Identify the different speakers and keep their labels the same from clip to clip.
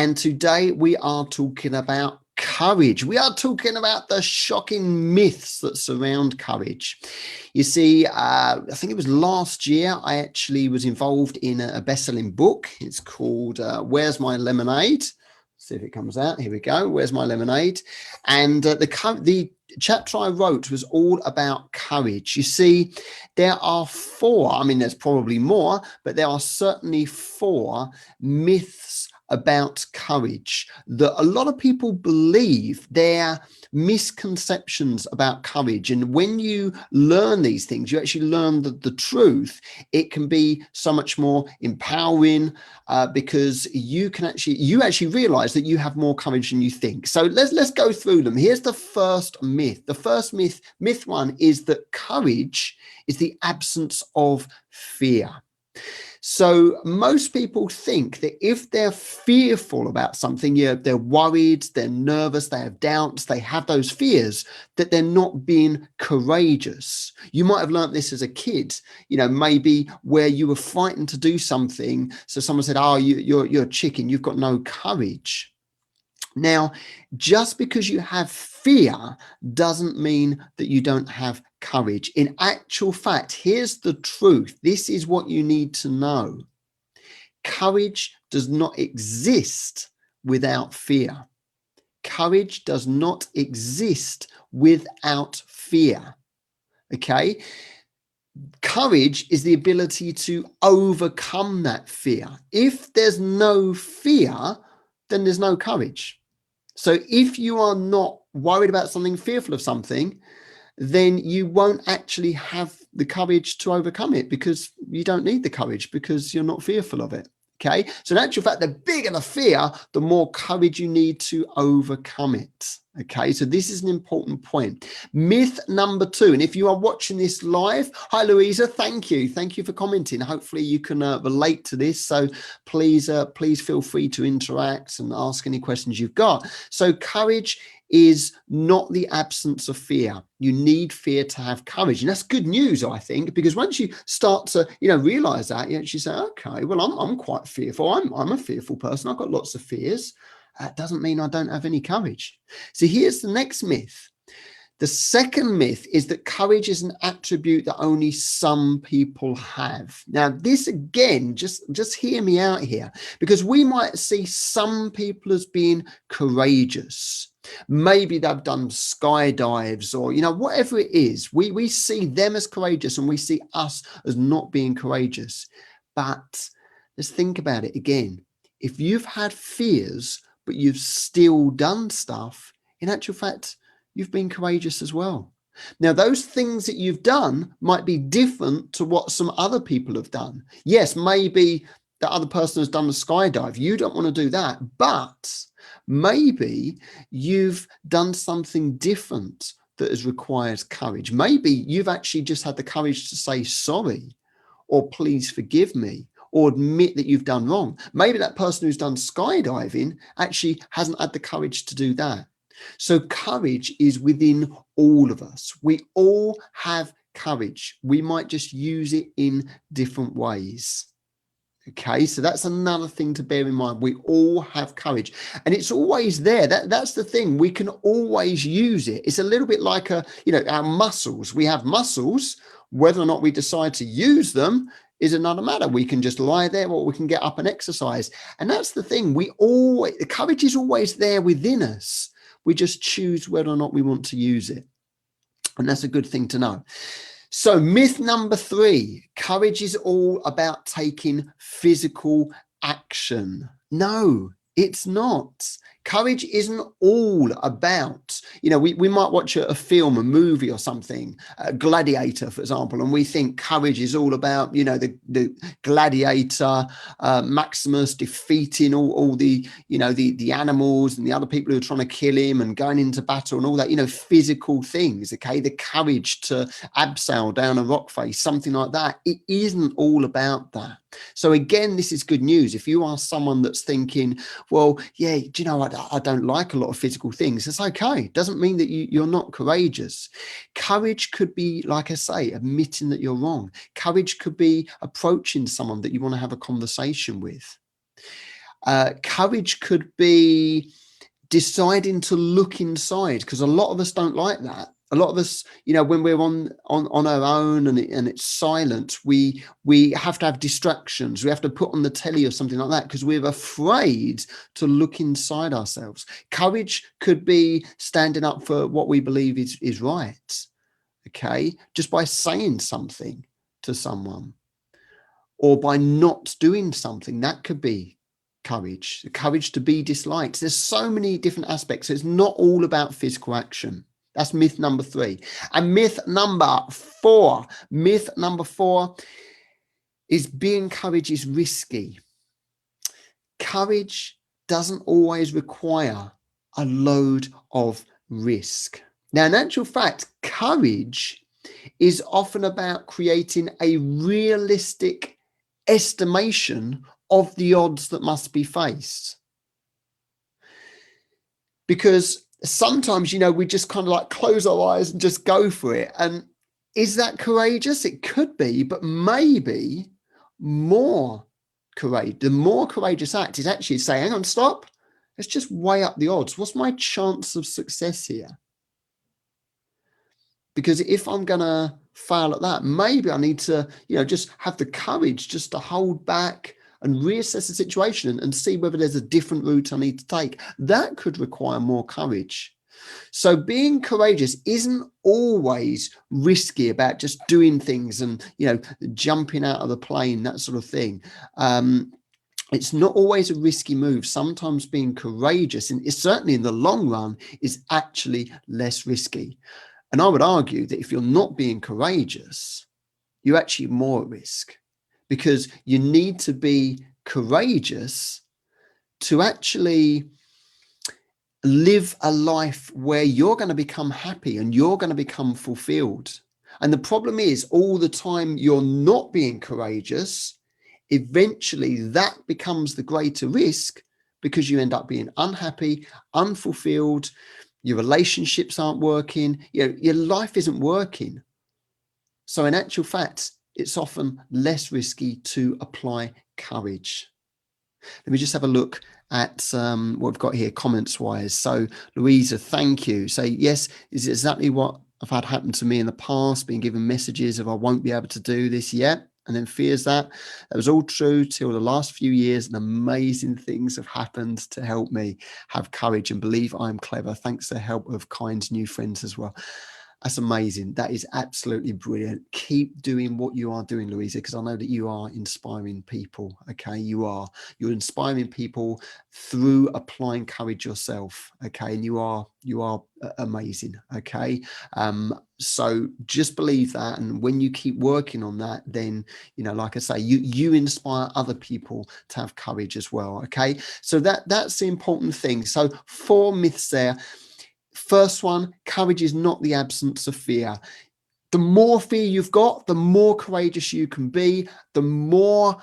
Speaker 1: And today we are talking about courage. We are talking about the shocking myths that surround courage. You see, I think it was last year, I actually was involved in a best-selling book. It's called Where's My Lemonade? See if it comes out. Here we go. Where's My Lemonade? And the chapter I wrote was all about courage. You see, there are four, I mean, there's probably more, but there are certainly four myths about courage that a lot of people believe. They're misconceptions about courage. And when you learn these things, you actually learn the truth. It can be so much more empowering because you actually realize that you have more courage than you think. So let's go through them. Here's the first myth. The first myth one is that courage is the absence of fear. So most people think that if they're fearful about something, they're worried, they're nervous, they have doubts, they have those fears, that they're not being courageous. You might have learned this as a kid, maybe where you were frightened to do something. So someone said, oh, you're a chicken, you've got no courage. Now, just because you have fear doesn't mean that you don't have courage. In actual fact, here's the truth. This is what you need to know. Courage does not exist without fear. Courage does not exist without fear. Okay? Courage is the ability to overcome that fear. If there's no fear, then there's no courage. So if you are not worried about something, fearful of something, then you won't actually have the courage to overcome it, because you don't need the courage because you're not fearful of it. Okay. So in actual fact, the bigger the fear, the more courage you need to overcome it. Okay. So this is an important point. Myth number two. And if you are watching this live, hi, Louisa. Thank you. Thank you for commenting. Hopefully you can relate to this. So please feel free to interact and ask any questions you've got. So courage is not the absence of fear. You need fear to have courage. And that's good news, I think, because once you start to, realize that, you actually say, okay, well, I'm quite fearful. I'm a fearful person. I've got lots of fears. That doesn't mean I don't have any courage. So here's the next myth. The second myth is that courage is an attribute that only some people have. Now, this again, just hear me out here, because we might see some people as being courageous. Maybe they've done skydives or, whatever it is. We see them as courageous and we see us as not being courageous. But let's think about it again. If you've had fears, but you've still done stuff, in actual fact, you've been courageous as well. Now, those things that you've done might be different to what some other people have done. Yes, maybe the other person has done a skydive. You don't want to do that, but maybe you've done something different that has required courage. Maybe you've actually just had the courage to say sorry, or please forgive me, or admit that you've done wrong. Maybe that person who's done skydiving actually hasn't had the courage to do that. So courage is within all of us. We all have courage. We might just use it in different ways. Okay, so that's another thing to bear in mind. We all have courage, and it's always there. That's the thing. We can always use it. It's a little bit like our muscles. We have muscles. Whether or not we decide to use them is another matter. We can just lie there, or we can get up and exercise. And that's the thing. The courage is always there within us. We just choose whether or not we want to use it. And that's a good thing to know. So myth number three, courage is all about taking physical action. No, it's not. Courage isn't all about, we might watch a film, a movie or something, Gladiator, for example, and we think courage is all about, the gladiator, Maximus defeating all the, the animals and the other people who are trying to kill him and going into battle and all that, physical things, okay? The courage to abseil down a rock face, something like that. It isn't all about that. So again, this is good news. If you are someone that's thinking, well, yeah, do you know what? I don't like a lot of physical things. It's okay. It doesn't mean that you're not courageous. Courage could be, like I say, admitting that you're wrong. Courage could be approaching someone that you want to have a conversation with. Courage could be deciding to look inside, because a lot of us don't like that. A lot of us, when we're on our own and it's silent, we have to have distractions. We have to put on the telly or something like that because we're afraid to look inside ourselves. Courage could be standing up for what we believe is right, okay, just by saying something to someone or by not doing something. That could be courage. The courage to be disliked. There's so many different aspects. So it's not all about physical action. That's myth number 3. And myth number 4 is being courage is risky. Courage doesn't always require a load of risk. Now, in actual fact, courage is often about creating a realistic estimation of the odds that must be faced. Because sometimes, we just kind of like close our eyes and just go for it. And is that courageous? It could be, but maybe more courage. The more courageous act is actually saying, hang on, stop. Let's just weigh up the odds. What's my chance of success here? Because if I'm going to fail at that, maybe I need to, just have the courage just to hold back and reassess the situation and see whether there's a different route I need to take. That could require more courage. So being courageous isn't always risky about just doing things and, jumping out of the plane, that sort of thing. It's not always a risky move. Sometimes being courageous, and certainly in the long run, is actually less risky. And I would argue that if you're not being courageous, you're actually more at risk, because you need to be courageous to actually live a life where you're going to become happy and you're going to become fulfilled. And the problem is, all the time you're not being courageous, eventually that becomes the greater risk, because you end up being unhappy, unfulfilled, your relationships aren't working, your life isn't working. So in actual fact, it's often less risky to apply courage. Let me just have a look at what we've got here comments wise. So Louisa, thank you. Say, yes, is exactly what I've had happen to me in the past, being given messages of I won't be able to do this yet. And then fears that was all true till the last few years, and amazing things have happened to help me have courage and believe I'm clever, thanks to the help of kind new friends as well. That's amazing. That is absolutely brilliant. Keep doing what you are doing, Louisa, because I know that you are inspiring people. Okay, you're inspiring people through applying courage yourself. Okay, and you are amazing. Okay, so just believe that, and when you keep working on that, then like I say, you inspire other people to have courage as well. Okay, so that's the important thing. So 4 myths there. First one, courage is not the absence of fear. The more fear you've got, the more courageous you can be, the more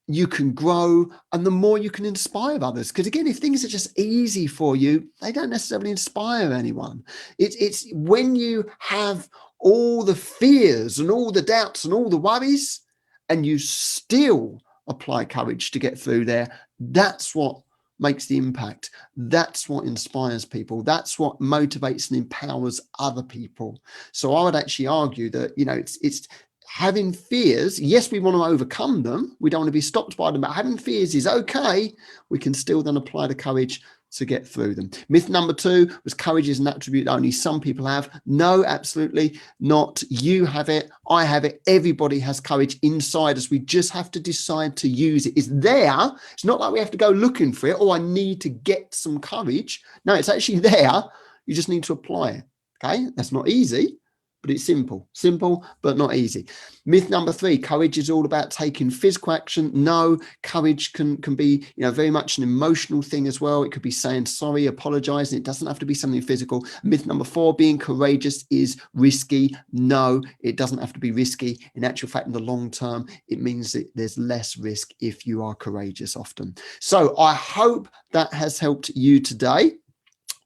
Speaker 1: you can grow, and the more you can inspire others. Because again, if things are just easy for you, they don't necessarily inspire anyone. It's when you have all the fears and all the doubts and all the worries, and you still apply courage to get through there, that's what makes the impact. That's what inspires people. That's what motivates and empowers other people. So I would actually argue that, it's having fears. Yes, we want to overcome them. We don't want to be stopped by them, but having fears is okay. We can still then apply the courage to get through them. Myth number 2 was courage is an attribute that only some people have. No, absolutely not. You have it. I have it. Everybody has courage inside us. We just have to decide to use it. It's there. It's not like we have to go looking for it. Oh, I need to get some courage. No, it's actually there. You just need to apply it. Okay, that's not easy, but it's simple, but not easy. Myth number 3, courage is all about taking physical action. No, courage can be, very much an emotional thing as well. It could be saying sorry, apologizing. It doesn't have to be something physical. Myth number 4, being courageous is risky. No, it doesn't have to be risky. In actual fact, in the long term, it means that there's less risk if you are courageous often. So I hope that has helped you today.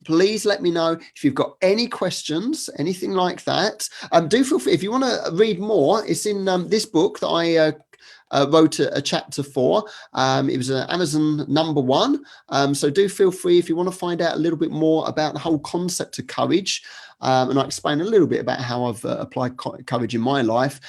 Speaker 1: Please let me know if you've got any questions, anything like that. Do feel free, if you want to read more, it's in this book that I wrote a chapter for. It was an Amazon #1. So do feel free if you want to find out a little bit more about the whole concept of courage. And I explain a little bit about how I've applied courage in my life.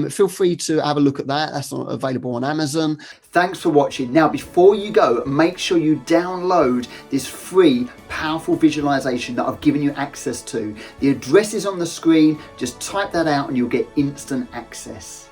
Speaker 1: Feel free to have a look at that. That's available on Amazon. Thanks for watching. Now, before you go, make sure you download this free, powerful visualization that I've given you access to. The address is on the screen. Just type that out and you'll get instant access.